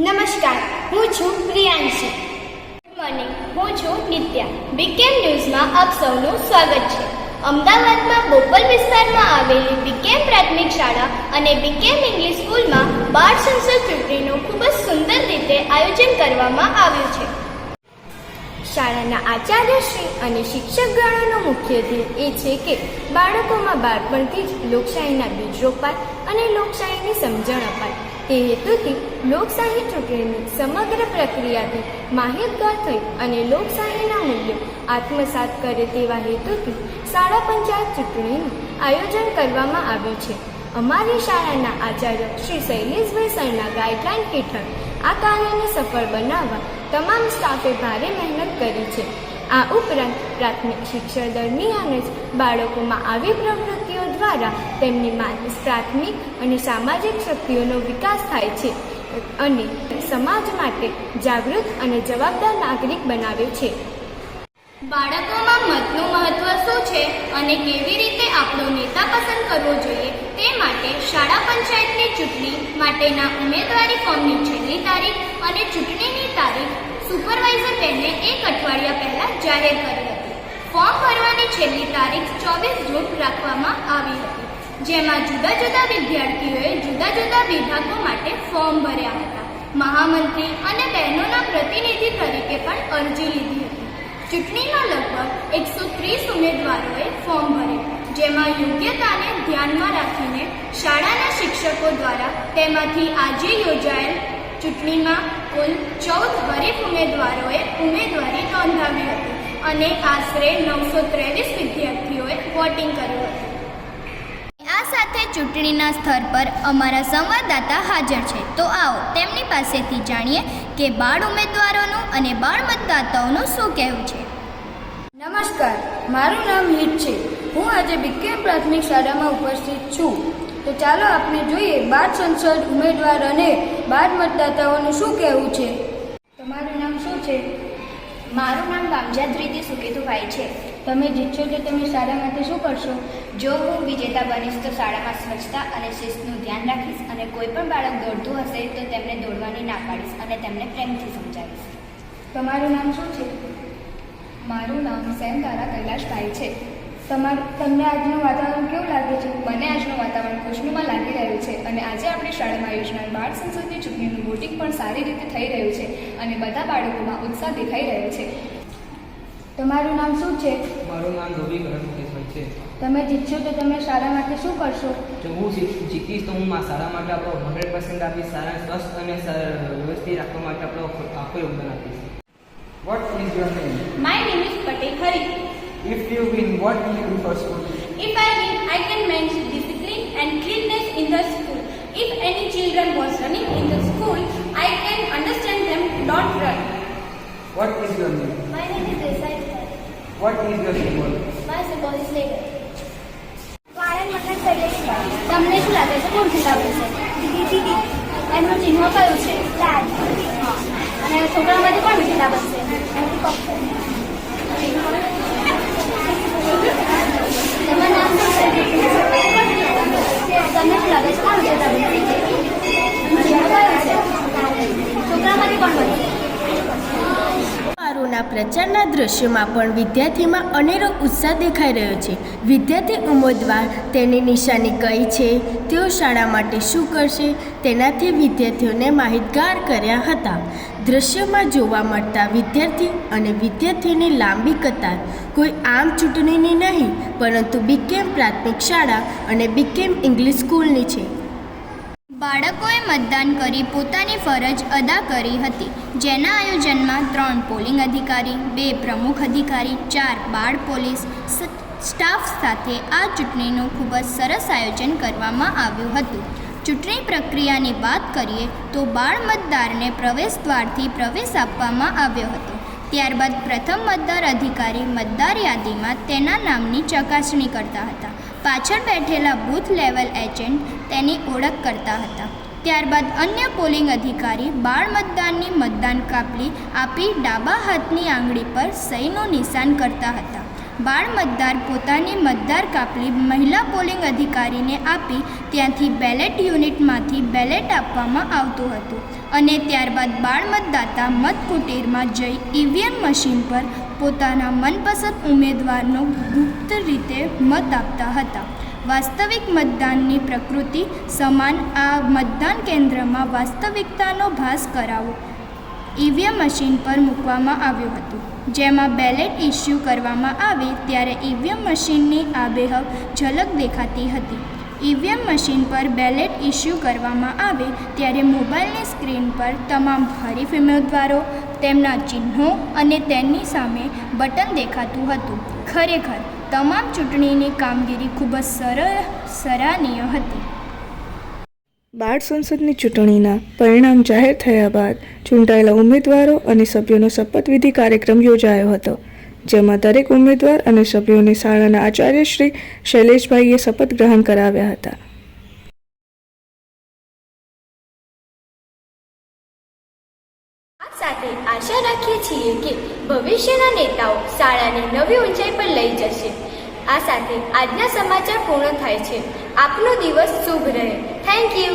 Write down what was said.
નમસ્કાર, હું છું પ્રિયાંશી. ગુડ મોર્નિંગ, હું છું નિત્યા. બીકેમ ન્યૂઝમાં આપ સૌનું સ્વાગત છે. અમદાવાદમાં બોપલ વિસ્તારમાં આવેલી બીકેમ પ્રાથમિક શાળા અને બીકેમ ઇંગ્લિશ સ્કૂલમાં બાળ સંસદ ચૂંટણીનું ખૂબ જ સુંદર રીતે આયોજન કરવામાં આવ્યું છે. શાળાના આચાર્યશ્રી અને શિક્ષકગણોનો મુખ્ય ધ્યેય એ છે કે બાળકોમાં બાળપણથી જ લોકશાહીના બીજ રોપાય અને લોકશાહીની સમજણ અપાય. તે હેતુથી લોકશાહી ચૂંટણીની સમગ્ર પ્રક્રિયાથી માહિતગાર થઈ અને લોકશાહીના મૂલ્યો આત્મસાત કરે તેવા હેતુથી શાળા પંચાયત ચૂંટણીનું આયોજન કરવામાં આવ્યું છે. અમારી શાળાના આચાર્ય શ્રી શૈલેષભાઈ સરના ગાઈડલાઈન હેઠળ આ કાર્યને સફળ બનાવવા તમામ સ્ટાફે ભારે મહેનત કરી છે. આ ઉપરાંત પ્રાથમિક શિક્ષણ દરમિયાન જ બાળકોમાં આવી પ્રવૃત્તિઓ દ્વારા તેમની પ્રાથમિક અને સામાજિક શક્તિઓનો વિકાસ થાય છે અને સમાજ માટે જાગૃત અને જવાબદાર નાગરિક બનાવે છે. બાળકોમાં મતનું મહત્વ શું છે અને કેવી રીતે આપણો નેતા પસંદ કરવો જોઈએ તે માટે શાળા પંચાયતની ચૂંટણી માટેના ઉમેદવારી ફોર્મની છેલ્લી તારીખ અને ચૂંટણીની તારીખ સુપરવાઇઝર બેને 1 અઠવાડિયા પહેલા જાહેર કરી હતી. ફોર્મ ભરવાની છેલ્લી તારીખ 24 જૂન રાખવામાં આવી હતી, જેમાં જુદા જુદા વિદ્યાર્થીઓએ જુદા જુદા વિભાગો માટે ફોર્મ ભર્યા હતા. મહામંત્રી અને બહેનોના પ્રતિનિધિ તરીકે પણ અરજી લીધી હતી. ચૂંટણીમાં લગભગ 130 ઉમેદવારોએ ફોર્મ ભર્યા, જેમાં યોગ્યતાને ધ્યાનમાં રાખીને શાળાના શિક્ષકો દ્વારા તેમાંથી આજે યોજાયેલ ચૂંટણીમાં કુલ 14 હરીફ ઉમેદવારોએ ઉમેદવારી નોંધાવી હતી અને આશરે 923 વિદ્યાર્થીઓએ વોટિંગ કર્યું હતું. આ સાથે ચૂંટણીના સ્થળ પર અમારા સંવાદદાતા હાજર છે, તો આવો તેમની પાસેથી જાણીએ કે બાળ ઉમેદવારોનું અને બાળ મતદાતાઓનું શું કહેવું છે. નમસ્કાર, મારું નામ હિત છે. હું આજે બીકેમ પ્રાથમિક શાળામાં ઉપસ્થિત છું. તો ચાલો આપણે જોઈએ બાળ સંસદ ઉમેદવાર અને બાળ મતદાતાઓનું શું કહેવું છે. તમારું નામ શું છે? મારું નામ કામજાદ રીતિ સુકેતુભાઈ છે. તમે જીતશો તો તમે શાળા માટે શું કરશો? જો હું વિજેતા બનીશ તો શાળામાં સ્વચ્છતા અને શિસ્તનું ધ્યાન રાખીશ અને કોઈ પણ બાળક દોડતું હશે તો તેમને દોડવાની ના પાડીશ અને તેમને પ્રેમથી સમજાવીશ. તમારું નામ શું છે? મારું નામ સેન તારા કૈલાશભાઈ છે. તમને આજનું વાતાવરણ કેવું લાગે છે? મને આજનું વાતાવરણ ખુશનુમા લાગી રહ્યું છે અને આજે આપણી શાળામાં યોજનાર બાળ સંસદની ચૂંટણીનું વોટિંગ પણ સારી રીતે થઈ રહ્યું છે અને બધા બાળકોમાં ઉત્સાહ દેખાઈ રહ્યો છે. તમારું નામ શું છે? મારું નામ ધોબી મુકેશભાઈ છે. તમે જીતશો તો તમે શાળા માટે શું કરશો? જો હું જીતીશ તો હું મારા શાળા માટે આપણો 100% આપીશ. શાળા સ્વસ્થ અને વ્યવસ્થિત રાખવા માટે આપણો આખો યોગદાન આપીશ. What is your name? My name is Patel Hari. If you win, what will you do for school? If I win, I can manage discipline and cleanness in the school. If any children was running in the school, I can understand them, not run. What is your name? My name is Desai. What is your symbol? My symbol is later. તમને શું લાગે છે કોણ જીતા બનશે? એમનું ચિહ્ન કયું છે? હા. અને છોકરામાંથી કોણ જીતા બનશે? તમારું નામ શું છે? તમને શું લાગે છે કોણ જીતા બનશે? ચિહ્ન કયું છે? છોકરામાંથી કોણ બનશે? તહેવારોના પ્રચારના દૃશ્યોમાં પણ વિદ્યાર્થીમાં અનેરો ઉત્સાહ દેખાઈ રહ્યો છે. વિદ્યાર્થી ઉમેદવાર તેની નિશાની કઈ છે, તેઓ શાળા માટે શું કરશે તેનાથી વિદ્યાર્થીઓને માહિતગાર કર્યા હતા. દૃશ્યમાં જોવા મળતા વિદ્યાર્થી અને વિદ્યાર્થીઓની લાંબી કતાર કોઈ આમ ચૂંટણીની નહીં પરંતુ બીકેમ પ્રાથમિક શાળા અને બીકેમ ઇંગ્લિશ સ્કૂલની છે. બાળકોએ મતદાન કરી પોતાની ફરજ અદા કરી હતી, જેના આયોજનમાં 3 પોલિંગ અધિકારી, 2 પ્રમુખ અધિકારી, 4 બાળ પોલીસ સ્ટાફ સાથે આ ચૂંટણીનું ખૂબ જ સરસ આયોજન કરવામાં આવ્યું હતું. ચૂંટણી પ્રક્રિયાની વાત કરીએ તો બાળ મતદારને પ્રવેશ દ્વારથી પ્રવેશ આપવામાં આવ્યો હતો. ત્યારબાદ પ્રથમ મતદાર અધિકારી મતદાર યાદીમાં તેના નામની ચકાસણી કરતા હતા. પાછળ બેઠેલા બૂથ લેવલ એજન્ટ તેની ઓળખ કરતા હતા. ત્યારબાદ અન્ય પોલિંગ અધિકારી બાળ મતદારની મતદાન કાપલી આપી ડાબા હાથની આંગળી પર સહીનું નિશાન કરતા હતા. બાળ મતદાર પોતાની મતદાર કાપલી મહિલા પોલિંગ અધિકારીને આપી ત્યાંથી બેલેટ યુનિટમાંથી બેલેટ આપવામાં આવતું હતું અને ત્યારબાદ બાળ મતદાતા મતકુટીરમાં જઈ ઈવીએમ મશીન પર પોતાના મનપસંદ ઉમેદવારનો ગુપ્ત રીતે મત આપતા હતા. વાસ્તવિક મતદાનની પ્રકૃતિ સમાન આ મતદાન કેન્દ્રમાં વાસ્તવિકતાનો ભાસ કરાવો ઈવીએમ મશીન પર મૂકવામાં આવ્યું હતું, જેમાં બેલેટ ઇસ્યુ કરવામાં આવે ત્યારે ઈવીએમ મશીનની આબેહબ ઝલક દેખાતી હતી. ઈવીએમ મશીન પર બેલેટ ઇસ્યુ કરવામાં આવે ત્યારે મોબાઈલની સ્ક્રીન પર તમામ હરીફ ઉમેદવારો, તેમના ચિહ્નો અને તેની સામે બટન દેખાતું હતું. ખરેખર તમામ ચૂંટણીની કામગીરી ખૂબ જ સરાહનીય હતી. બાળ સંસદની ચૂંટણીના પરિણામ જાહેર થયા બાદ ચૂંટાયેલા ઉમેદવારો અને સભ્યોનો શપથવિધિ કાર્યક્રમ યોજાયો હતો, જેમાં દરેક ઉમેદવાર અને સભ્યોને શાળાના આચાર્ય શ્રી શૈલેષભાઈએ શપથ ગ્રહણ કરાવ્યા હતા. આ સાથે આશા રાખીએ છીએ કે ભવિષ્યના નેતાઓ શાળાને નવી ઊંચાઈ પર લઈ જશે. આ સાથે આજના સમાચાર પૂર્ણ થાય છે. આપનો દિવસ શુભ રહે. Thank you.